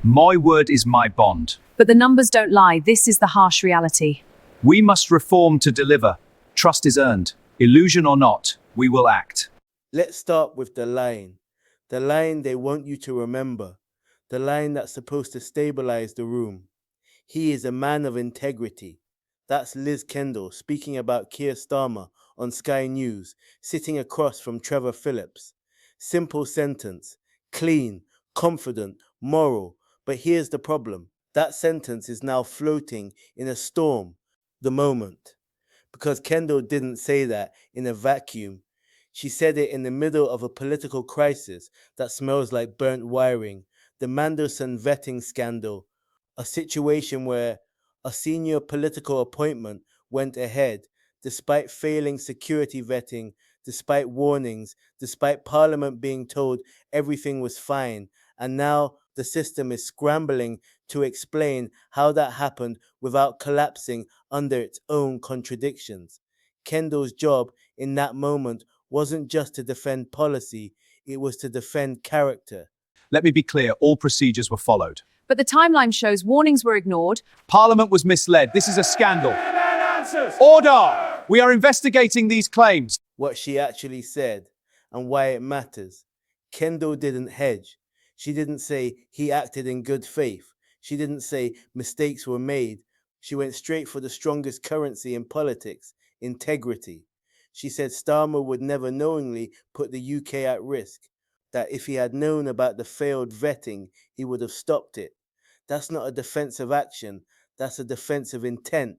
My word is my bond. But the numbers don't lie. This is the harsh reality. We must reform to deliver. Trust is earned. Illusion or not, we will act. Let's start with the line they want you to remember, the line that's supposed to stabilize the room. He is a man of integrity. That's Liz Kendall speaking about Keir Starmer on Sky News, sitting across from Trevor Phillips. Simple sentence, clean, confident, moral. But here's the problem. That sentence is now floating in a storm, the moment. Because Kendall didn't say that in a vacuum. She said it in the middle of a political crisis that smells like burnt wiring, the Mandelson vetting scandal, a situation where a senior political appointment went ahead despite failing security vetting, despite warnings, despite Parliament being told everything was fine, and now the system is scrambling to explain how that happened without collapsing under its own contradictions. Kendall's job in that moment wasn't just to defend policy, it was to defend character. Let me be clear, all procedures were followed. But the timeline shows warnings were ignored. Parliament was misled. This is a scandal. Order! We are investigating these claims. What she actually said and why it matters. Kendall didn't hedge. She didn't say he acted in good faith. She didn't say mistakes were made. She went straight for the strongest currency in politics, integrity. She said Starmer would never knowingly put the UK at risk, that if he had known about the failed vetting, he would have stopped it. That's not a defensive action, that's a defensive intent.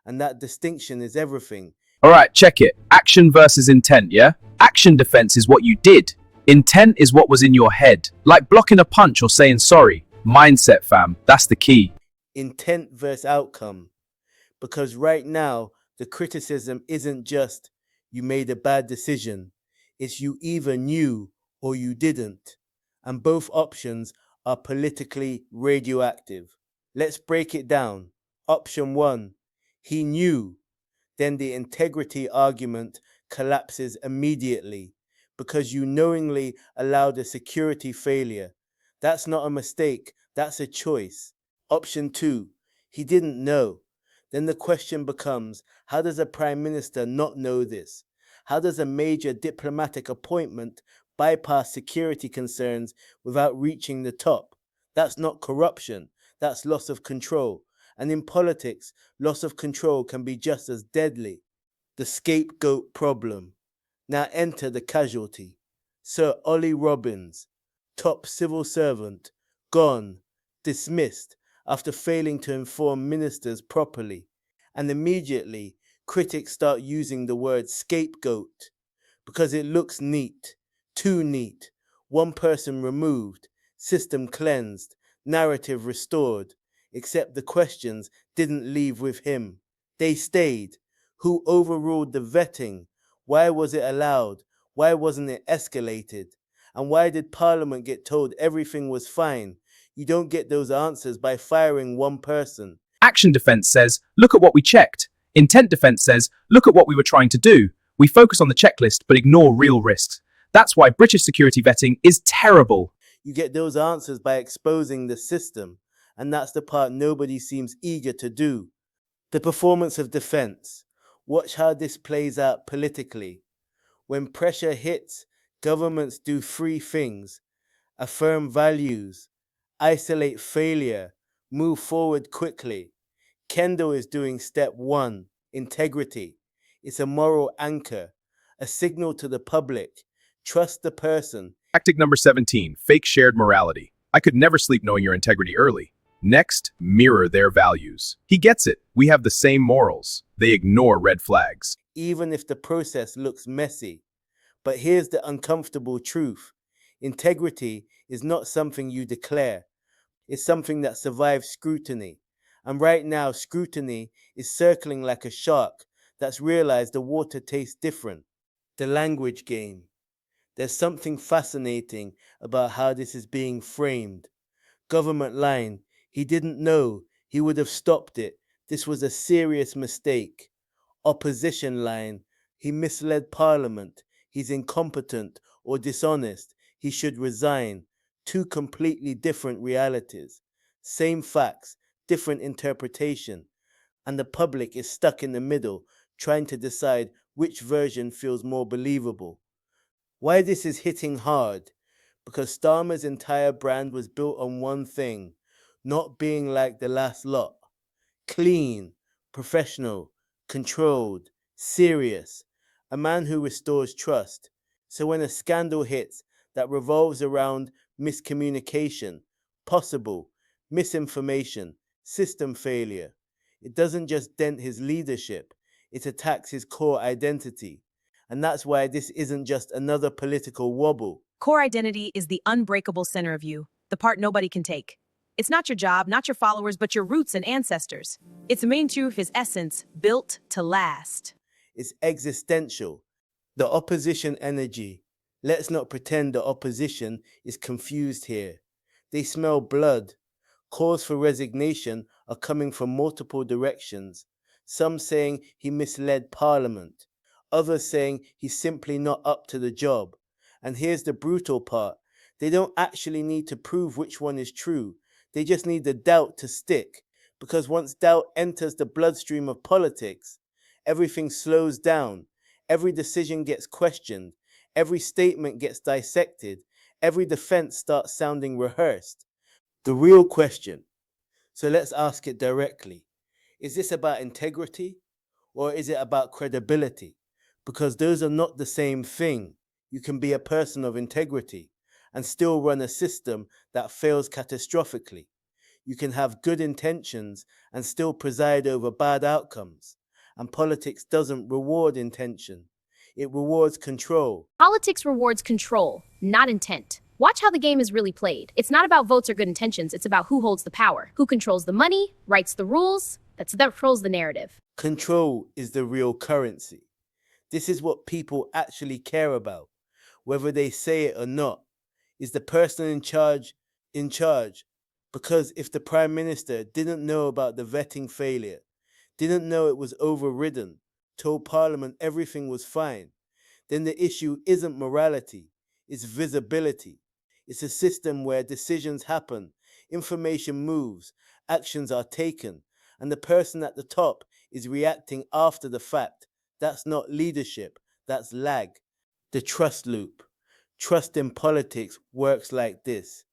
And that distinction is everything. All right, check it. Action versus intent, yeah? Action defense is what you did. Intent is what was in your head. Like blocking a punch or saying sorry. Mindset, fam. That's the key. Intent versus outcome. Because right now, the criticism isn't just you made a bad decision. It's you either knew or you didn't. And both options are politically radioactive. Let's break it down. Option 1, he knew. Then the integrity argument collapses immediately because you knowingly allowed a security failure. That's not a mistake, that's a choice. Option 2, he didn't know. Then the question becomes, how does a prime minister not know this? How does a major diplomatic appointment bypass security concerns without reaching the top? That's not corruption, that's loss of control. And in politics, loss of control can be just as deadly. The scapegoat problem. Now enter the casualty. Sir Ollie Robbins, top civil servant, gone, dismissed after failing to inform ministers properly. And immediately, critics start using the word scapegoat because it looks neat, too neat. One person removed, system cleansed, narrative restored. Except the questions didn't leave with him. They stayed. Who overruled the vetting? Why was it allowed? Why wasn't it escalated? And why did Parliament get told everything was fine? You don't get those answers by firing one person. Action defense says, look at what we checked. Intent defense says, look at what we were trying to do. We focus on the checklist but ignore real risks. That's why British security vetting is terrible. You get those answers by exposing the system. And that's the part nobody seems eager to do. The performance of defense. Watch how this plays out politically. When pressure hits, governments do three things: affirm values, isolate failure, move forward quickly. Kendall is doing step 1, integrity. It's a moral anchor, a signal to the public. Trust the person. Tactic number 17, fake shared morality. I could never sleep knowing your integrity early. Next, mirror their values. He gets it. We have the same morals. They ignore red flags. Even if the process looks messy. But here's the uncomfortable truth. Integrity is not something you declare. It's something that survives scrutiny. And right now, scrutiny is circling like a shark that's realized the water tastes different. The language game. There's something fascinating about how this is being framed. Government line. He didn't know. He would have stopped it. This was a serious mistake. Opposition line. He misled Parliament. He's incompetent or dishonest. He should resign. Two completely different realities. Same facts, different interpretation, and the public is stuck in the middle trying to decide which version feels more believable. Why this is hitting hard? Because Starmer's entire brand was built on one thing: not being like the last lot. Clean, professional, controlled, serious. A man who restores trust. So when a scandal hits that revolves around miscommunication, possible, misinformation, system failure, it doesn't just dent his leadership, it attacks his core identity. And that's why this isn't just another political wobble. Core identity is the unbreakable center of you, the part nobody can take. It's not your job, not your followers, but your roots and ancestors. Its main truth is essence, built to last. It's existential. The opposition energy. Let's not pretend the opposition is confused here. They smell blood. Calls for resignation are coming from multiple directions. Some saying he misled Parliament, others saying he's simply not up to the job. And here's the brutal part: they don't actually need to prove which one is true, they just need the doubt to stick. Because once doubt enters the bloodstream of politics, everything slows down, every decision gets questioned, every statement gets dissected, every defense starts sounding rehearsed. The real question, so let's ask it directly: is this about integrity or is it about credibility? Because those are not the same thing. You can be a person of integrity and still run a system that fails catastrophically. You can have good intentions and still preside over bad outcomes. And politics doesn't reward intention, it rewards control. Politics rewards control, not intent. Watch how the game is really played. It's not about votes or good intentions, it's about who holds the power, who controls the money, writes the rules, that controls the narrative. Control is the real currency. This is what people actually care about, whether they say it or not. Is the person in charge in charge? Because if the Prime Minister didn't know about the vetting failure, didn't know it was overridden, told Parliament everything was fine, then the issue isn't morality, it's visibility. It's a system where decisions happen, information moves, actions are taken, and the person at the top is reacting after the fact. That's not leadership, that's lag. The trust loop. Trust in politics works like this: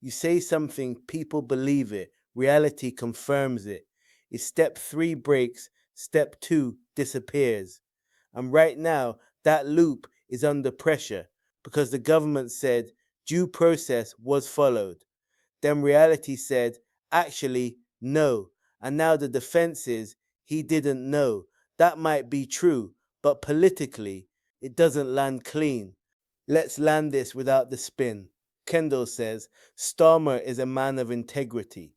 you say something, people believe it, reality confirms it. If step 3 breaks, step 2 disappears. And right now, that loop is under pressure because the government said due process was followed. Then reality said, actually, no. And now the defense is, he didn't know. That might be true, but politically, it doesn't land clean. Let's land this without the spin. Kendall says, Starmer is a man of integrity.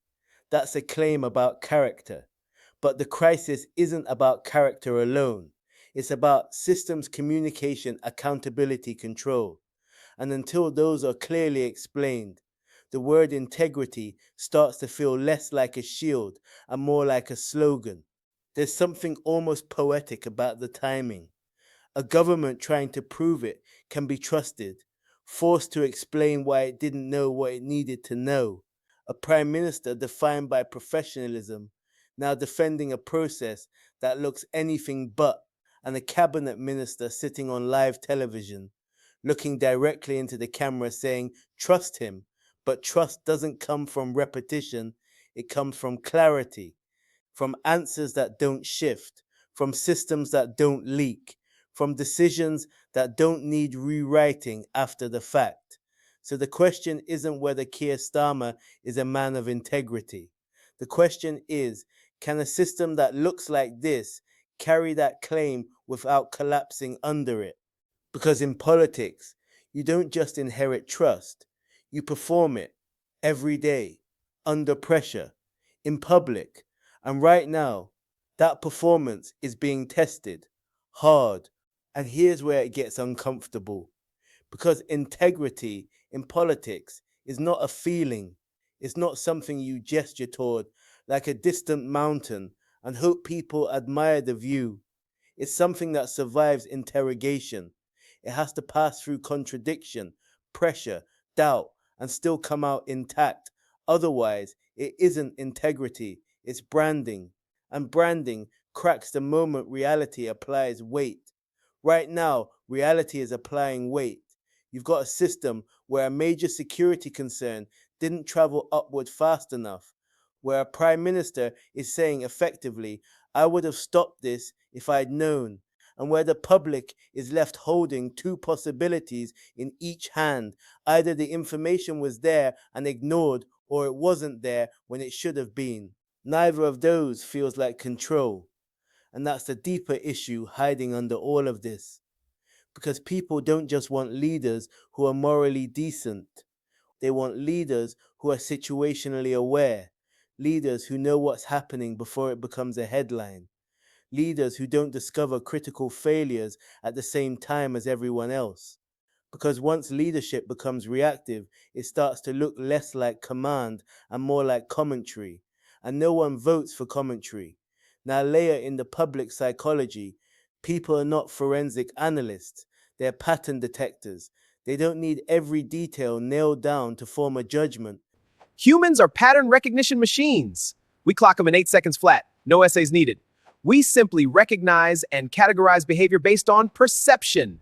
That's a claim about character. But the crisis isn't about character alone. It's about systems, communication, accountability, control. And until those are clearly explained, the word integrity starts to feel less like a shield and more like a slogan. There's something almost poetic about the timing. A government trying to prove it can be trusted, forced to explain why it didn't know what it needed to know. A prime minister defined by professionalism, now defending a process that looks anything but, and a cabinet minister sitting on live television, looking directly into the camera saying, trust him. But trust doesn't come from repetition, it comes from clarity, from answers that don't shift, from systems that don't leak, from decisions that don't need rewriting after the fact. So the question isn't whether Keir Starmer is a man of integrity. The question is, can a system that looks like this carry that claim without collapsing under it? Because in politics, you don't just inherit trust, you perform it every day, under pressure, in public. And right now, that performance is being tested hard. And here's where it gets uncomfortable. Because integrity in politics is not a feeling, it's not something you gesture toward like a distant mountain and hope people admire the view. It's something that survives interrogation. It has to pass through contradiction, pressure, doubt, and still come out intact. Otherwise, it isn't integrity, it's branding. And branding cracks the moment reality applies weight. Right now, reality is applying weight. You've got a system where a major security concern didn't travel upward fast enough, where a prime minister is saying effectively, I would have stopped this if I'd known, and where the public is left holding two possibilities in each hand. Either the information was there and ignored, or it wasn't there when it should have been. Neither of those feels like control. And that's the deeper issue hiding under all of this. Because people don't just want leaders who are morally decent. They want leaders who are situationally aware. Leaders who know what's happening before it becomes a headline. Leaders who don't discover critical failures at the same time as everyone else. Because once leadership becomes reactive, it starts to look less like command and more like commentary. And no one votes for commentary. Now, layer in the public psychology. People are not forensic analysts, they're pattern detectors. They don't need every detail nailed down to form a judgment. Humans are pattern recognition machines. We clock them in 8 seconds flat, no essays needed. We simply recognize and categorize behavior based on perception.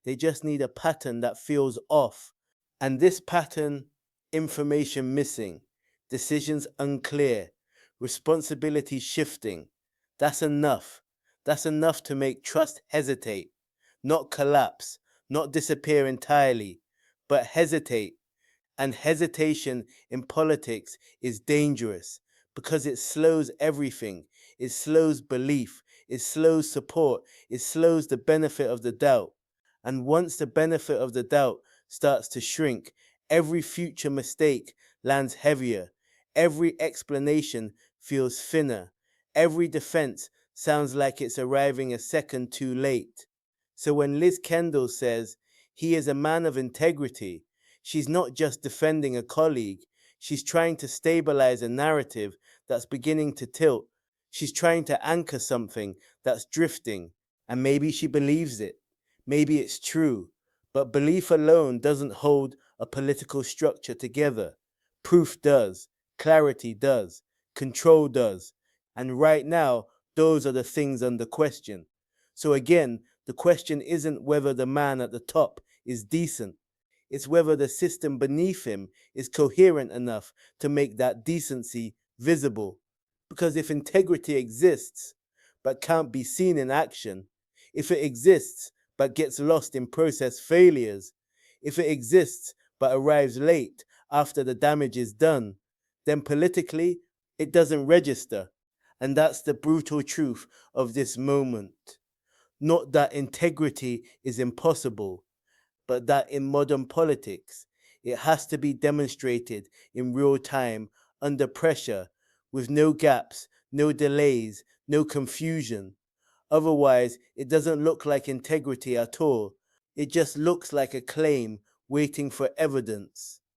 They just need a pattern that feels off. And this pattern, information missing, decisions unclear, responsibility shifting. That's enough. That's enough to make trust hesitate, not collapse, not disappear entirely, but hesitate. And hesitation in politics is dangerous because it slows everything. It slows belief, it slows support, it slows the benefit of the doubt. And once the benefit of the doubt starts to shrink, every future mistake lands heavier. Every explanation feels thinner. Every defense sounds like it's arriving a second too late. So when Liz Kendall says he is a man of integrity, she's not just defending a colleague, she's trying to stabilize a narrative that's beginning to tilt. She's trying to anchor something that's drifting, and maybe she believes it. Maybe it's true, but belief alone doesn't hold a political structure together. Proof does, clarity does, control does, and right now, those are the things under question. So again, the question isn't whether the man at the top is decent. It's whether the system beneath him is coherent enough to make that decency visible. Because if integrity exists, but can't be seen in action, if it exists, but gets lost in process failures, if it exists, but arrives late after the damage is done, then politically, it doesn't register. And that's the brutal truth of this moment. Not that integrity is impossible, but that in modern politics, it has to be demonstrated in real time, under pressure, with no gaps, no delays, no confusion. Otherwise, it doesn't look like integrity at all. It just looks like a claim waiting for evidence.